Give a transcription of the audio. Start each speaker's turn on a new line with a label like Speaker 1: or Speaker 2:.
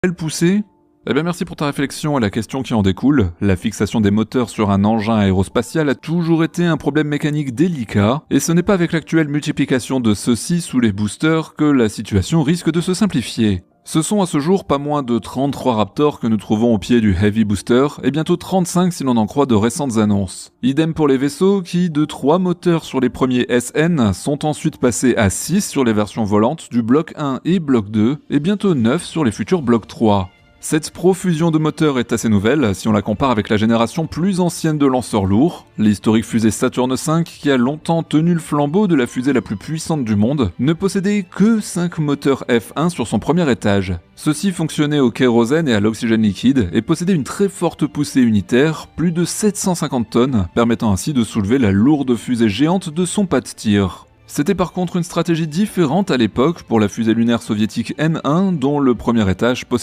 Speaker 1: Elle poussée ? Eh bien merci pour ta réflexion et la question qui en découle. La fixation des moteurs sur un engin aérospatial a toujours été un problème mécanique délicat, et ce n'est pas avec l'actuelle multiplication de ceux-ci sous les boosters que la situation risque de se simplifier. Ce sont à ce jour pas moins de 33 Raptors que nous trouvons au pied du Heavy Booster, et bientôt 35 si l'on en croit de récentes annonces. Idem pour les vaisseaux qui, de 3 moteurs sur les premiers SN, sont ensuite passés à 6 sur les versions volantes du Bloc 1 et Bloc 2, et bientôt 9 sur les futurs Bloc 3. Cette profusion de moteurs est assez nouvelle si on la compare avec la génération plus ancienne de lanceurs lourds. L'historique fusée Saturn V, qui a longtemps tenu le flambeau de la fusée la plus puissante du monde, ne possédait que 5 moteurs F1 sur son premier étage. Ceux-ci fonctionnaient au kérosène et à l'oxygène liquide et possédaient une très forte poussée unitaire, plus de 750 tonnes, permettant ainsi de soulever la lourde fusée géante de son pas de tir. C'était par contre une stratégie différente à l'époque pour la fusée lunaire soviétique M1 dont le premier étage possédait